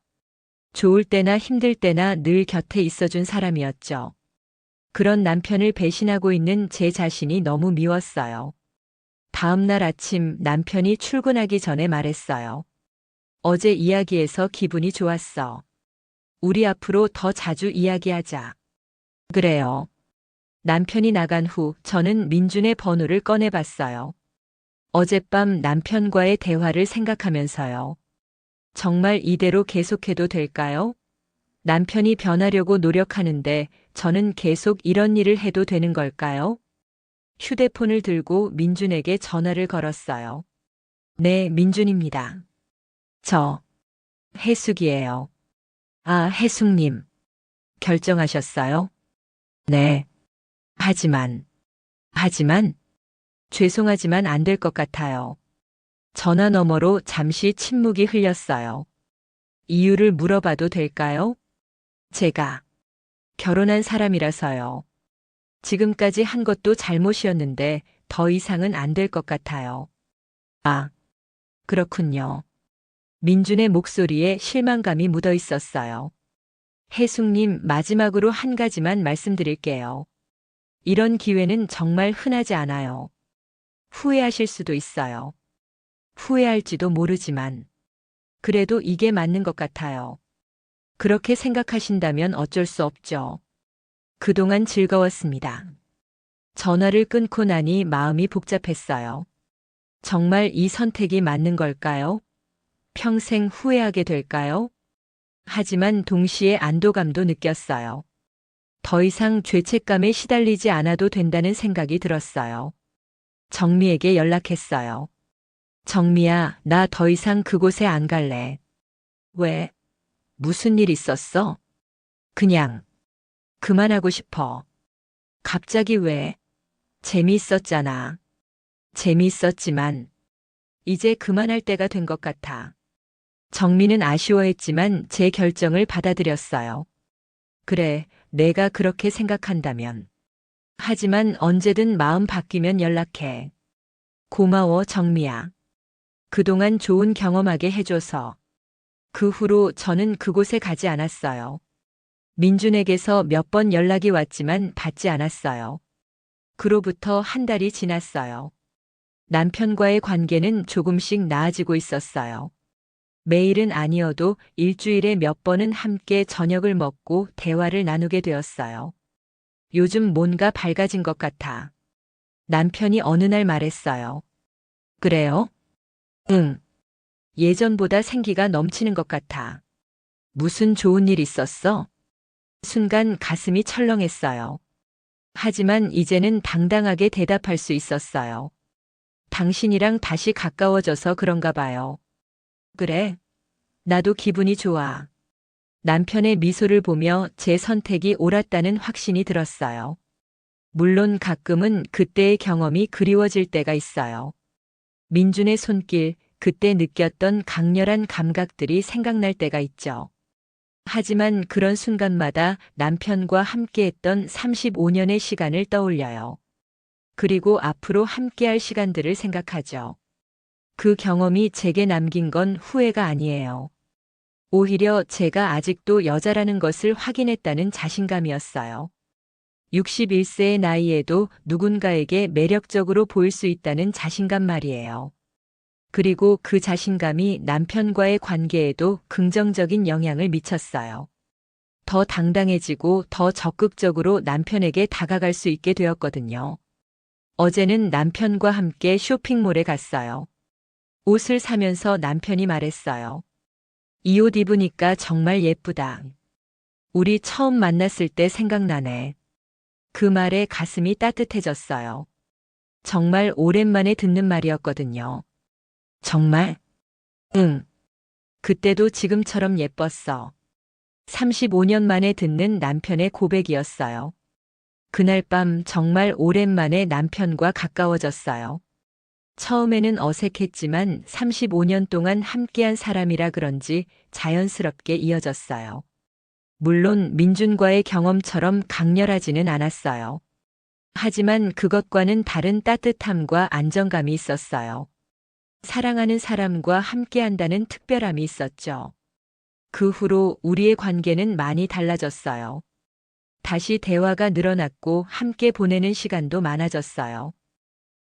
좋을 때나 힘들 때나 늘 곁에 있어준 사람이었죠. 그런 남편을 배신하고 있는 제 자신이 너무 미웠어요. 다음 날 아침 남편이 출근하기 전에 말했어요. 어제 이야기해서 기분이 좋았어. 우리 앞으로 더 자주 이야기하자. 그래요. 남편이 나간 후 저는 민준의 번호를 꺼내봤어요. 어젯밤 남편과의 대화를 생각하면서요. 정말 이대로 계속해도 될까요? 남편이 변하려고 노력하는데 저는 계속 이런 일을 해도 되는 걸까요? 휴대폰을 들고 민준에게 전화를 걸었어요. 네, 민준입니다. 저, 해숙이에요. 아, 해숙님. 결정하셨어요? 네. 하지만, 죄송하지만 안 될 것 같아요. 전화 너머로 잠시 침묵이 흘렸어요. 이유를 물어봐도 될까요? 제가 결혼한 사람이라서요. 지금까지 한 것도 잘못이었는데 더 이상은 안 될 것 같아요. 아, 그렇군요. 민준의 목소리에 실망감이 묻어 있었어요. 혜숙님, 마지막으로 한 가지만 말씀드릴게요. 이런 기회는 정말 흔하지 않아요. 후회하실 수도 있어요. 후회할지도 모르지만, 그래도 이게 맞는 것 같아요. 그렇게 생각하신다면 어쩔 수 없죠. 그동안 즐거웠습니다. 전화를 끊고 나니 마음이 복잡했어요. 정말 이 선택이 맞는 걸까요? 평생 후회하게 될까요? 하지만 동시에 안도감도 느꼈어요. 더 이상 죄책감에 시달리지 않아도 된다는 생각이 들었어요. 정미에게 연락했어요. 정미야, 나 더 이상 그곳에 안 갈래. 왜? 무슨 일 있었어? 그냥 그만하고 싶어. 갑자기 왜? 재미있었잖아. 재미있었지만 이제 그만할 때가 된 것 같아. 정미는 아쉬워했지만 제 결정을 받아들였어요. 그래, 내가 그렇게 생각한다면. 하지만 언제든 마음 바뀌면 연락해. 고마워, 정미야. 그동안 좋은 경험하게 해줘서. 그 후로 저는 그곳에 가지 않았어요. 민준에게서 몇 번 연락이 왔지만 받지 않았어요. 그로부터 한 달이 지났어요. 남편과의 관계는 조금씩 나아지고 있었어요. 매일은 아니어도 일주일에 몇 번은 함께 저녁을 먹고 대화를 나누게 되었어요. 요즘 뭔가 밝아진 것 같아. 남편이 어느 날 말했어요. 그래요? 응. 예전보다 생기가 넘치는 것 같아. 무슨 좋은 일 있었어? 순간 가슴이 철렁했어요. 하지만 이제는 당당하게 대답할 수 있었어요. 당신이랑 다시 가까워져서 그런가 봐요. 그래. 나도 기분이 좋아. 남편의 미소를 보며 제 선택이 옳았다는 확신이 들었어요. 물론 가끔은 그때의 경험이 그리워질 때가 있어요. 민준의 손길, 그때 느꼈던 강렬한 감각들이 생각날 때가 있죠. 하지만 그런 순간마다 남편과 함께했던 35년의 시간을 떠올려요. 그리고 앞으로 함께할 시간들을 생각하죠. 그 경험이 제게 남긴 건 후회가 아니에요. 오히려 제가 아직도 여자라는 것을 확인했다는 자신감이었어요. 61세의 나이에도 누군가에게 매력적으로 보일 수 있다는 자신감 말이에요. 그리고 그 자신감이 남편과의 관계에도 긍정적인 영향을 미쳤어요. 더 당당해지고 더 적극적으로 남편에게 다가갈 수 있게 되었거든요. 어제는 남편과 함께 쇼핑몰에 갔어요. 옷을 사면서 남편이 말했어요. 이 옷 입으니까 정말 예쁘다. 우리 처음 만났을 때 생각나네. 그 말에 가슴이 따뜻해졌어요. 정말 오랜만에 듣는 말이었거든요. 정말? 응. 그때도 지금처럼 예뻤어. 35년 만에 듣는 남편의 고백이었어요. 그날 밤 정말 오랜만에 남편과 가까워졌어요. 처음에는 어색했지만 35년 동안 함께한 사람이라 그런지 자연스럽게 이어졌어요. 물론 민준과의 경험처럼 강렬하지는 않았어요. 하지만 그것과는 다른 따뜻함과 안정감이 있었어요. 사랑하는 사람과 함께한다는 특별함이 있었죠. 그 후로 우리의 관계는 많이 달라졌어요. 다시 대화가 늘어났고 함께 보내는 시간도 많아졌어요.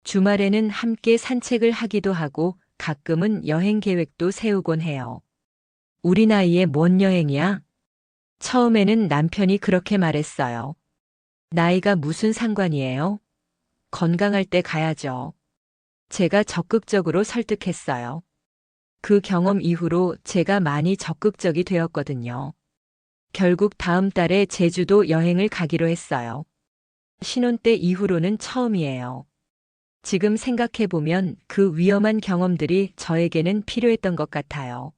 주말에는 함께 산책을 하기도 하고 가끔은 여행 계획도 세우곤 해요. 우리 나이에 뭔 여행이야? 처음에는 남편이 그렇게 말했어요. 나이가 무슨 상관이에요? 건강할 때 가야죠. 제가 적극적으로 설득했어요. 그 경험 이후로 제가 많이 적극적이 되었거든요. 결국 다음 달에 제주도 여행을 가기로 했어요. 신혼 때 이후로는 처음이에요. 지금 생각해보면 그 위험한 경험들이 저에게는 필요했던 것 같아요.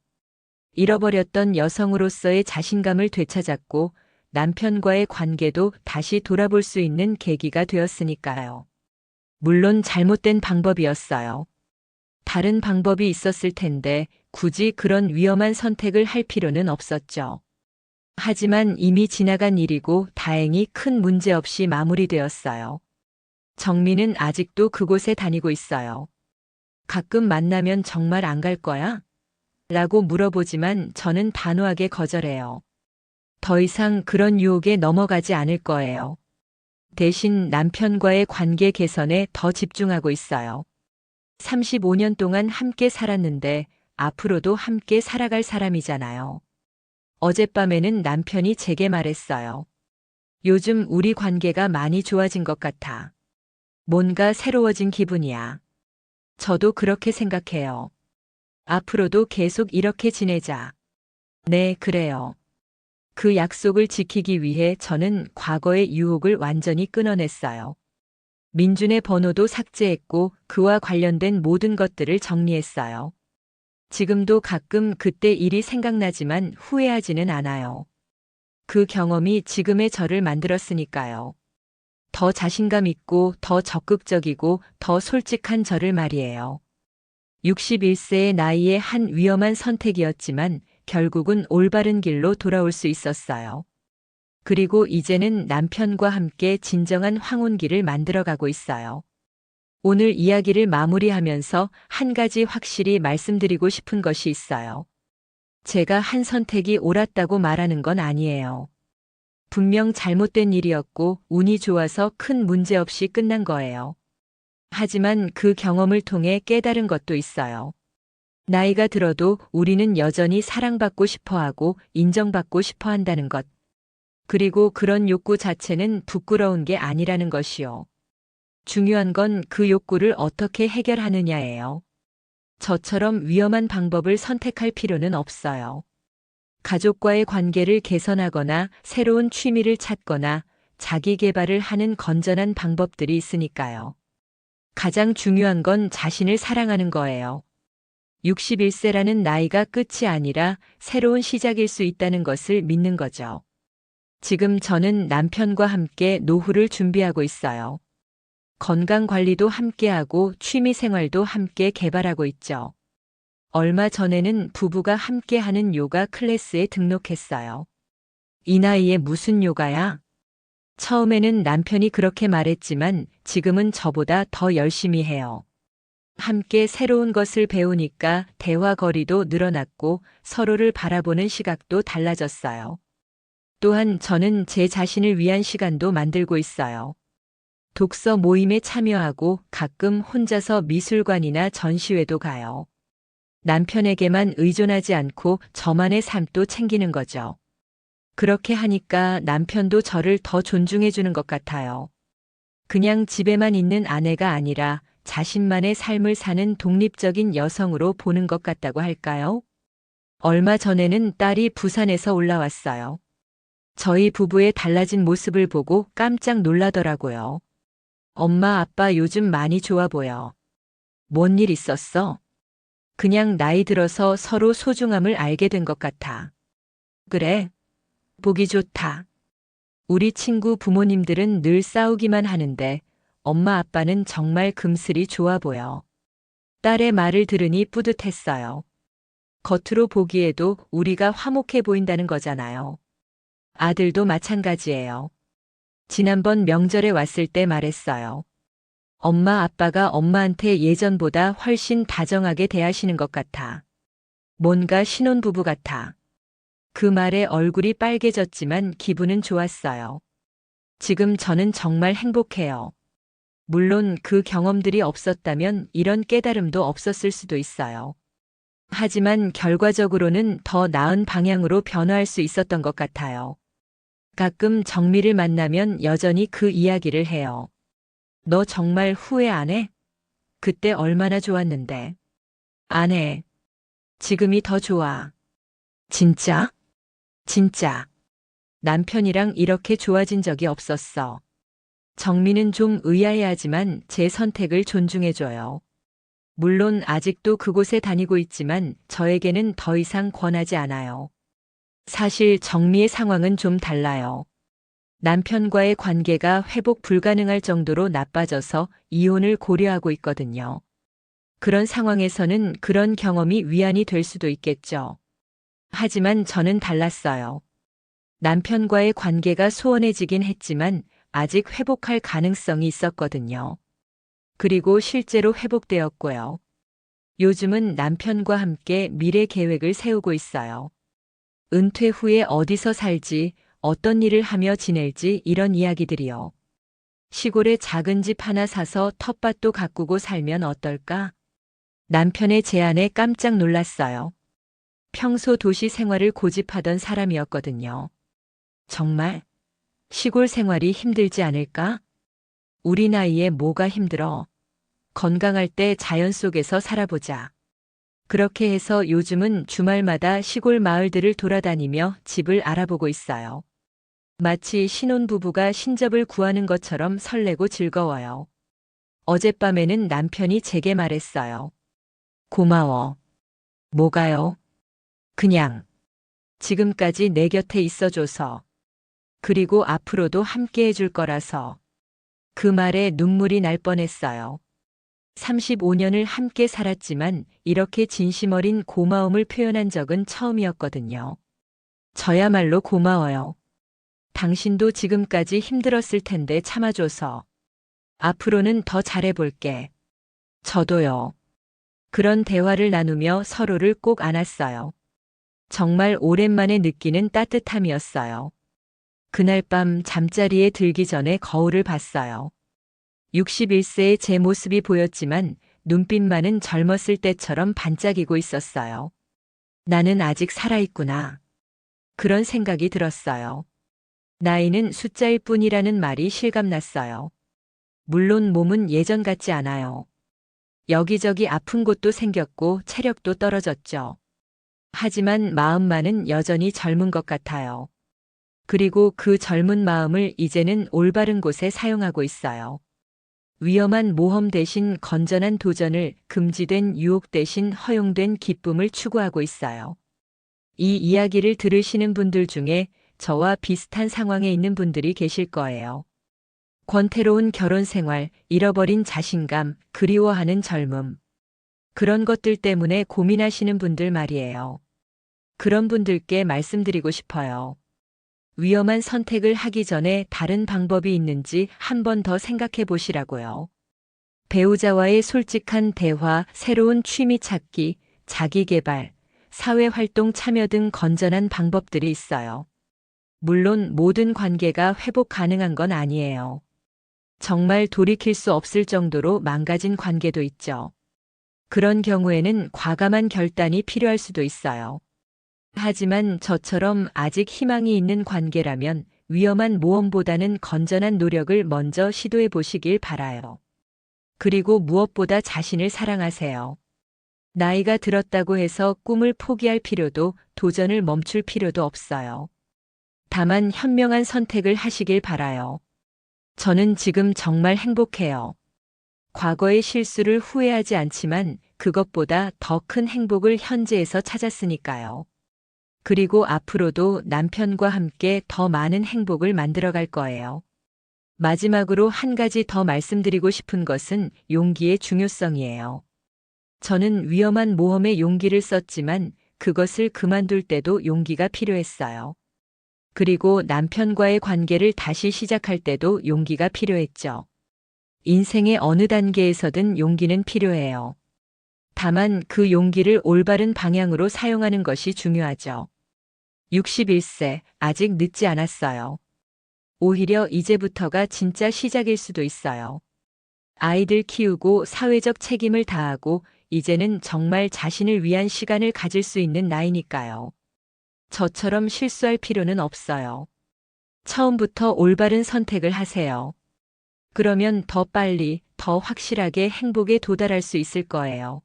잃어버렸던 여성으로서의 자신감을 되찾았고 남편과의 관계도 다시 돌아볼 수 있는 계기가 되었으니까요. 물론 잘못된 방법이었어요. 다른 방법이 있었을 텐데 굳이 그런 위험한 선택을 할 필요는 없었죠. 하지만 이미 지나간 일이고 다행히 큰 문제 없이 마무리되었어요. 정민은 아직도 그곳에 다니고 있어요. 가끔 만나면 정말 안 갈 거야? 라고 물어보지만 저는 단호하게 거절해요. 더 이상 그런 유혹에 넘어가지 않을 거예요. 대신 남편과의 관계 개선에 더 집중하고 있어요. 35년 동안 함께 살았는데 앞으로도 함께 살아갈 사람이잖아요. 어젯밤에는 남편이 제게 말했어요. 요즘 우리 관계가 많이 좋아진 것 같아. 뭔가 새로워진 기분이야. 저도 그렇게 생각해요. 앞으로도 계속 이렇게 지내자. 네, 그래요. 그 약속을 지키기 위해 저는 과거의 유혹을 완전히 끊어냈어요. 민준의 번호도 삭제했고 그와 관련된 모든 것들을 정리했어요. 지금도 가끔 그때 일이 생각나지만 후회하지는 않아요. 그 경험이 지금의 저를 만들었으니까요. 더 자신감 있고 더 적극적이고 더 솔직한 저를 말이에요. 61세의 나이에 한 위험한 선택이었지만 결국은 올바른 길로 돌아올 수 있었어요. 그리고 이제는 남편과 함께 진정한 황혼기를 만들어가고 있어요. 오늘 이야기를 마무리하면서 한 가지 확실히 말씀드리고 싶은 것이 있어요. 제가 한 선택이 옳았다고 말하는 건 아니에요. 분명 잘못된 일이었고 운이 좋아서 큰 문제 없이 끝난 거예요. 하지만 그 경험을 통해 깨달은 것도 있어요. 나이가 들어도 우리는 여전히 사랑받고 싶어 하고 인정받고 싶어 한다는 것. 그리고 그런 욕구 자체는 부끄러운 게 아니라는 것이요. 중요한 건 그 욕구를 어떻게 해결하느냐예요. 저처럼 위험한 방법을 선택할 필요는 없어요. 가족과의 관계를 개선하거나 새로운 취미를 찾거나 자기 개발을 하는 건전한 방법들이 있으니까요. 가장 중요한 건 자신을 사랑하는 거예요. 61세라는 나이가 끝이 아니라 새로운 시작일 수 있다는 것을 믿는 거죠. 지금 저는 남편과 함께 노후를 준비하고 있어요. 건강 관리도 함께하고 취미 생활도 함께 개발하고 있죠. 얼마 전에는 부부가 함께하는 요가 클래스에 등록했어요. 이 나이에 무슨 요가야? 처음에는 남편이 그렇게 말했지만 지금은 저보다 더 열심히 해요. 함께 새로운 것을 배우니까 대화 거리도 늘어났고 서로를 바라보는 시각도 달라졌어요. 또한 저는 제 자신을 위한 시간도 만들고 있어요. 독서 모임에 참여하고 가끔 혼자서 미술관이나 전시회도 가요. 남편에게만 의존하지 않고 저만의 삶도 챙기는 거죠. 그렇게 하니까 남편도 저를 더 존중해 주는 것 같아요. 그냥 집에만 있는 아내가 아니라 자신만의 삶을 사는 독립적인 여성으로 보는 것 같다고 할까요? 얼마 전에는 딸이 부산에서 올라왔어요. 저희 부부의 달라진 모습을 보고 깜짝 놀라더라고요. 엄마, 아빠 요즘 많이 좋아 보여. 뭔 일 있었어? 그냥 나이 들어서 서로 소중함을 알게 된 것 같아. 그래, 보기 좋다. 우리 친구 부모님들은 늘 싸우기만 하는데 엄마 아빠는 정말 금슬이 좋아 보여. 딸의 말을 들으니 뿌듯했어요. 겉으로 보기에도 우리가 화목해 보인다는 거잖아요. 아들도 마찬가지예요. 지난번 명절에 왔을 때 말했어요. 엄마 아빠가 엄마한테 예전보다 훨씬 다정하게 대하시는 것 같아. 뭔가 신혼부부 같아. 그 말에 얼굴이 빨개졌지만 기분은 좋았어요. 지금 저는 정말 행복해요. 물론 그 경험들이 없었다면 이런 깨달음도 없었을 수도 있어요. 하지만 결과적으로는 더 나은 방향으로 변화할 수 있었던 것 같아요. 가끔 정미를 만나면 여전히 그 이야기를 해요. 너 정말 후회 안 해? 그때 얼마나 좋았는데. 안 해. 지금이 더 좋아. 진짜? 진짜. 남편이랑 이렇게 좋아진 적이 없었어. 정민은 좀 의아해하지만 제 선택을 존중해줘요. 물론 아직도 그곳에 다니고 있지만 저에게는 더 이상 권하지 않아요. 사실 정미의 상황은 좀 달라요. 남편과의 관계가 회복 불가능할 정도로 나빠져서 이혼을 고려하고 있거든요. 그런 상황에서는 그런 경험이 위안이 될 수도 있겠죠. 하지만 저는 달랐어요. 남편과의 관계가 소원해지긴 했지만 아직 회복할 가능성이 있었거든요. 그리고 실제로 회복되었고요. 요즘은 남편과 함께 미래 계획을 세우고 있어요. 은퇴 후에 어디서 살지, 어떤 일을 하며 지낼지 이런 이야기들이요. 시골에 작은 집 하나 사서 텃밭도 가꾸고 살면 어떨까? 남편의 제안에 깜짝 놀랐어요. 평소 도시 생활을 고집하던 사람이었거든요. 정말 시골 생활이 힘들지 않을까? 우리 나이에 뭐가 힘들어? 건강할 때 자연 속에서 살아보자. 그렇게 해서 요즘은 주말마다 시골 마을들을 돌아다니며 집을 알아보고 있어요. 마치 신혼부부가 신접을 구하는 것처럼 설레고 즐거워요. 어젯밤에는 남편이 제게 말했어요. 고마워. 뭐가요? 그냥 지금까지 내 곁에 있어줘서. 그리고 앞으로도 함께 해줄 거라서. 그 말에 눈물이 날 뻔했어요. 35년을 함께 살았지만 이렇게 진심 어린 고마움을 표현한 적은 처음이었거든요. 저야말로 고마워요. 당신도 지금까지 힘들었을 텐데 참아줘서. 앞으로는 더 잘해볼게. 저도요. 그런 대화를 나누며 서로를 꼭 안았어요. 정말 오랜만에 느끼는 따뜻함이었어요. 그날 밤 잠자리에 들기 전에 거울을 봤어요. 61세의 제 모습이 보였지만 눈빛만은 젊었을 때처럼 반짝이고 있었어요. 나는 아직 살아있구나. 그런 생각이 들었어요. 나이는 숫자일 뿐이라는 말이 실감났어요. 물론 몸은 예전 같지 않아요. 여기저기 아픈 곳도 생겼고 체력도 떨어졌죠. 하지만 마음만은 여전히 젊은 것 같아요. 그리고 그 젊은 마음을 이제는 올바른 곳에 사용하고 있어요. 위험한 모험 대신 건전한 도전을, 금지된 유혹 대신 허용된 기쁨을 추구하고 있어요. 이 이야기를 들으시는 분들 중에 저와 비슷한 상황에 있는 분들이 계실 거예요. 권태로운 결혼 생활, 잃어버린 자신감, 그리워하는 젊음. 그런 것들 때문에 고민하시는 분들 말이에요. 그런 분들께 말씀드리고 싶어요. 위험한 선택을 하기 전에 다른 방법이 있는지 한 번 더 생각해 보시라고요. 배우자와의 솔직한 대화, 새로운 취미 찾기, 자기 개발, 사회 활동 참여 등 건전한 방법들이 있어요. 물론 모든 관계가 회복 가능한 건 아니에요. 정말 돌이킬 수 없을 정도로 망가진 관계도 있죠. 그런 경우에는 과감한 결단이 필요할 수도 있어요. 하지만 저처럼 아직 희망이 있는 관계라면 위험한 모험보다는 건전한 노력을 먼저 시도해 보시길 바라요. 그리고 무엇보다 자신을 사랑하세요. 나이가 들었다고 해서 꿈을 포기할 필요도, 도전을 멈출 필요도 없어요. 다만 현명한 선택을 하시길 바라요. 저는 지금 정말 행복해요. 과거의 실수를 후회하지 않지만 그것보다 더 큰 행복을 현재에서 찾았으니까요. 그리고 앞으로도 남편과 함께 더 많은 행복을 만들어 갈 거예요. 마지막으로 한 가지 더 말씀드리고 싶은 것은 용기의 중요성이에요. 저는 위험한 모험에 용기를 썼지만 그것을 그만둘 때도 용기가 필요했어요. 그리고 남편과의 관계를 다시 시작할 때도 용기가 필요했죠. 인생의 어느 단계에서든 용기는 필요해요. 다만 그 용기를 올바른 방향으로 사용하는 것이 중요하죠. 61세, 아직 늦지 않았어요. 오히려 이제부터가 진짜 시작일 수도 있어요. 아이들 키우고 사회적 책임을 다하고 이제는 정말 자신을 위한 시간을 가질 수 있는 나이니까요. 저처럼 실수할 필요는 없어요. 처음부터 올바른 선택을 하세요. 그러면 더 빨리, 더 확실하게 행복에 도달할 수 있을 거예요.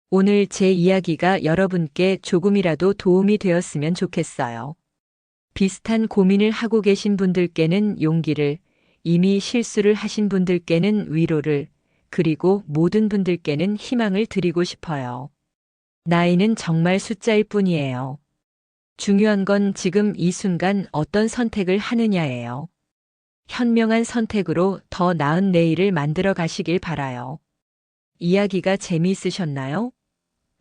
오늘 제 이야기가 여러분께 조금이라도 도움이 되었으면 좋겠어요. 비슷한 고민을 하고 계신 분들께는 용기를, 이미 실수를 하신 분들께는 위로를, 그리고 모든 분들께는 희망을 드리고 싶어요. 나이는 정말 숫자일 뿐이에요. 중요한 건 지금 이 순간 어떤 선택을 하느냐예요. 현명한 선택으로 더 나은 내일을 만들어 가시길 바라요. 이야기가 재미있으셨나요?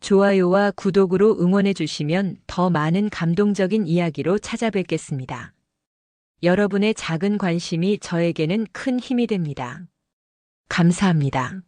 좋아요와 구독으로 응원해 주시면 더 많은 감동적인 이야기로 찾아뵙겠습니다. 여러분의 작은 관심이 저에게는 큰 힘이 됩니다. 감사합니다.